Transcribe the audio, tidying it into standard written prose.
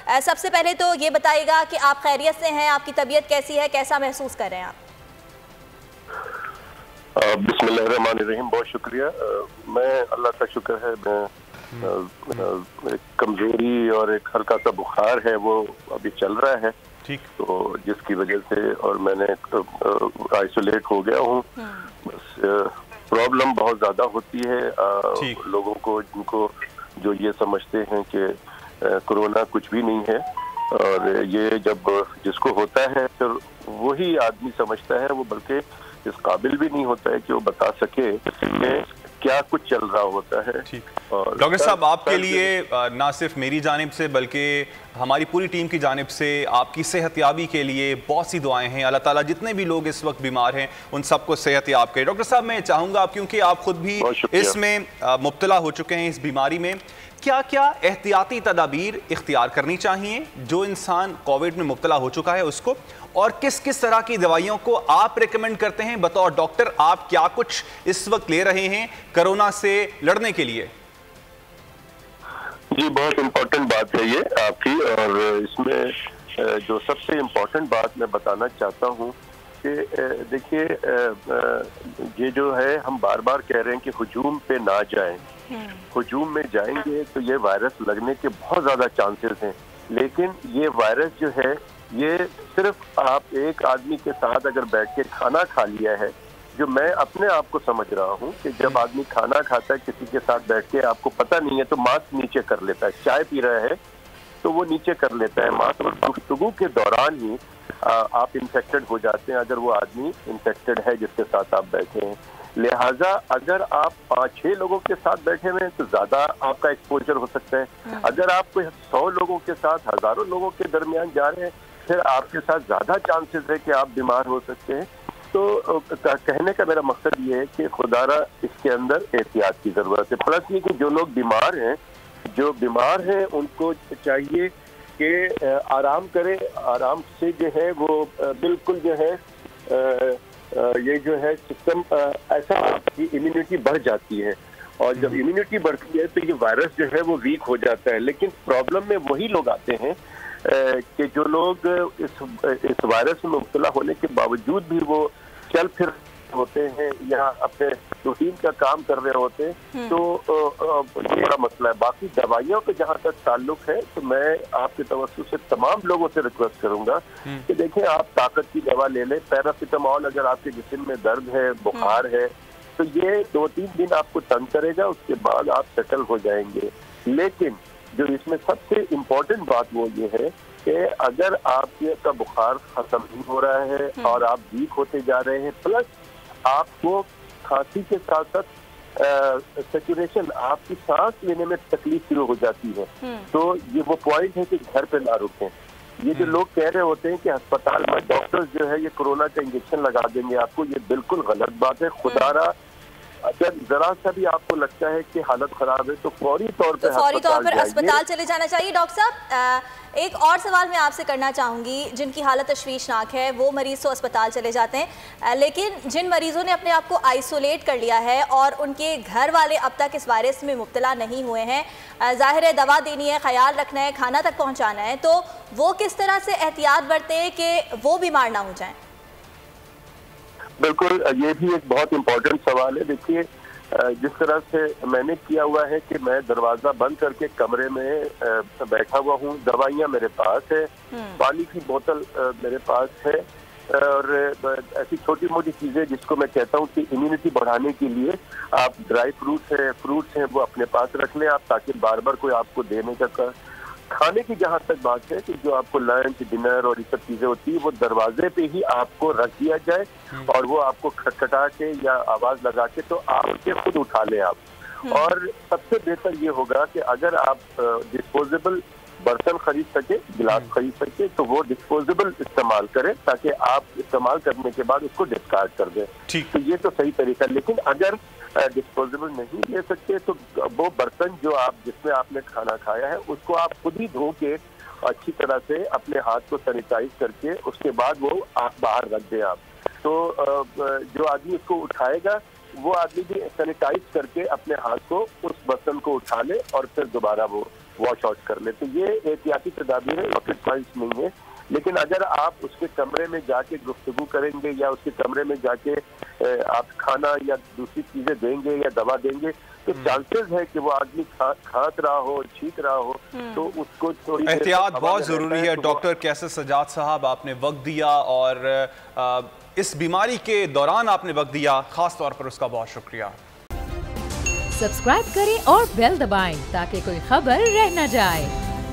सबसे पहले तो ये बताइएगा कि आप खैरियत से हैं, आपकी तबीयत कैसी है, कैसा महसूस कर रहे हैं आप? बिस्मिल्लाहिर्रहमानिर्रहीम, बहुत शुक्रिया। मैं अल्लाह का शुक्र है, मैं एक कमजोरी और एक हल्का सा बुखार है वो अभी चल रहा है, ठीक, तो जिसकी वजह से और मैंने आइसोलेट हो गया हूँ। बस प्रॉब्लम बहुत ज़्यादा होती है लोगों को, जिनको जो ये समझते हैं कि कोरोना कुछ भी नहीं है, और ये जब जिसको होता है फिर वही आदमी समझता है, वो बल्कि इस काबिल भी नहीं होता है कि वो बता सके कि क्या कुछ चल रहा होता है। और डॉक्टर साहब, आपके लिए ना सिर्फ मेरी जानिब से बल्कि हमारी पूरी टीम की जानिब से आपकी सेहतयाबी के लिए बहुत सी दुआएं हैं। अल्लाह ताला जितने भी लोग इस वक्त बीमार हैं उन सबको सेहतयाब करे। डॉक्टर साहब, मैं चाहूँगा आप, क्योंकि आप खुद भी इसमें मुब्तला हो चुके हैं, इस बीमारी में, क्या क्या एहतियाती तदाबीर इख्तियार करनी चाहिए जो इंसान कोविड में मुब्तला हो चुका है उसको, और किस किस तरह की दवाइयों को आप रिकमेंड करते हैं? बतौर डॉक्टर आप क्या कुछ इस वक्त ले रहे हैं कोरोना से लड़ने के लिए? जी, बहुत इम्पोर्टेंट बात है ये आपकी, और इसमें जो सबसे इम्पोर्टेंट बात मैं बताना चाहता हूँ कि देखिए, ये जो है हम बार बार कह रहे हैं कि हुजूम पे ना जाएं। हुजूम में जाएंगे तो ये वायरस लगने के बहुत ज़्यादा चांसेस हैं, लेकिन ये वायरस जो है ये सिर्फ आप एक आदमी के साथ अगर बैठ के खाना खा लिया है, जो मैं अपने आप को समझ रहा हूँ कि जब आदमी खाना खाता है किसी के साथ बैठ के, आपको पता नहीं है तो मास्क नीचे कर लेता है, चाय पी रहा है तो वो नीचे कर लेता है मास्क, और गुफ्तगू के दौरान ही आप इन्फेक्टेड हो जाते हैं अगर वो आदमी इन्फेक्टेड है जिसके साथ आप बैठे हैं। लिहाजा अगर आप 5-6 लोगों के साथ बैठे हुए हैं तो ज्यादा आपका एक्सपोजर हो सकता है। अगर आप कोई 100 लोगों के साथ, हजारों लोगों के दरमियान जा रहे हैं, फिर आपके साथ ज्यादा चांसेस है कि आप बीमार हो सकते हैं। तो कहने का मेरा मकसद ये है कि खुदारा इसके अंदर एहतियात की जरूरत है। प्लस ये कि जो लोग बीमार हैं उनको चाहिए कि आराम करें, आराम से जो है वो बिल्कुल जो है ये जो है सिस्टम ऐसा कि इम्यूनिटी बढ़ जाती है, और जब इम्यूनिटी बढ़ती है तो ये वायरस जो है वो वीक हो जाता है। लेकिन प्रॉब्लम में वही लोग आते हैं कि जो लोग इस वायरस में मुब्तला होने के बावजूद भी वो चल फिर होते हैं या अपने रूटीन का काम कर रहे होते हैं, तो ये बड़ा मसला है। बाकी दवाइयों के जहाँ तक ताल्लुक है तो मैं आपके तवज्जो से तमाम लोगों से रिक्वेस्ट करूंगा कि देखें, आप ताकत की दवा ले लें। पैरासिटामोल अगर आपके जिस्म में दर्द है, बुखार है, तो ये 2-3 दिन आपको तंग करेगा, उसके बाद आप सेटल हो जाएंगे। लेकिन जो इसमें सबसे इम्पोर्टेंट बात वो ये है कि अगर आपका बुखार खत्म नहीं हो रहा है और आप वीक होते जा रहे हैं, प्लस आपको खांसी के साथ साथ सैचुरेशन, आपकी सांस लेने में तकलीफ शुरू हो जाती है, तो ये वो पॉइंट है कि घर पे ना रुकें। ये जो लोग कह रहे होते हैं कि अस्पताल में डॉक्टर्स जो है ये कोरोना का इंजेक्शन लगा देंगे आपको, ये बिल्कुल गलत बात है। खुदारा अगर जरा सा भी आपको लगता है कि हालत खराब है तो फौरी तौर पर अस्पताल चले जाना चाहिए। डॉक्टर साहब, एक और सवाल मैं आपसे करना चाहूँगी। जिनकी हालत तशवीशनाक है वो मरीज़ तो अस्पताल चले जाते हैं, लेकिन जिन मरीज़ों ने अपने आप को आइसोलेट कर लिया है और उनके घर वाले अब तक इस वायरस में मुब्तला नहीं हुए हैं, ज़ाहिर है दवा देनी है, ख्याल रखना है, खाना तक पहुँचाना है, तो वो किस तरह से एहतियात बरतें कि वो बीमार ना हो जाएं? बिल्कुल, ये भी एक बहुत इम्पोर्टेंट सवाल है। देखिए, जिस तरह से मैंने किया हुआ है कि मैं दरवाजा बंद करके कमरे में बैठा हुआ हूँ, दवाइयाँ मेरे पास है, पानी की बोतल मेरे पास है, और ऐसी छोटी मोटी चीजें जिसको मैं कहता हूँ कि इम्यूनिटी बढ़ाने के लिए आप ड्राई फ्रूट्स हैं वो अपने पास रख लें आप, ताकि बार बार कोई आपको देने का। खाने की जहाँ तक बात है कि जो आपको लंच, डिनर और ये सब चीजें होती है वो दरवाजे पे ही आपको रख दिया जाए, और वो आपको खटखटा के या आवाज लगा के तो आप उसे खुद उठा लें आप। और सबसे बेहतर ये होगा कि अगर आप डिस्पोजेबल बर्तन खरीद सके, गिलास खरीद सके, तो वो डिस्पोजेबल इस्तेमाल करें, ताकि आप इस्तेमाल करने के बाद उसको डिस्कार्ड कर दें। तो ये तो सही तरीका। लेकिन अगर डिस्पोजेबल नहीं ले सकते तो वो बर्तन जो जिसमें आपने खाना खाया है उसको आप खुद ही धो के अच्छी तरह से अपने हाथ को सैनिटाइज करके उसके बाद वो आप बाहर रख दें आप। तो जो आदमी उसको उठाएगा वो आदमी भी सैनिटाइज करके अपने हाथ को उस बर्तन को उठा ले और फिर दोबारा वो वॉश आउट कर ले। तो ये एहतियाती तदाबीर है, रॉकेट साइंस नहीं है। लेकिन अगर आप उसके कमरे में जाके गुफ्तगू करेंगे या उसके कमरे में जाके आप खाना या दूसरी चीजें देंगे या दवा देंगे तो चांसेस है कि वो आदमी खांस रहा हो, छींक रहा हो, तो उसको थोड़ी एहतियात बहुत जरूरी है। डॉक्टर कैसर सज्जाद साहब, आपने वक्त दिया और इस बीमारी के दौरान आपने वक्त दिया, खास तौर पर उसका बहुत शुक्रिया। सब्सक्राइब करें और बेल दबाएं ताकि कोई खबर रह न जाए।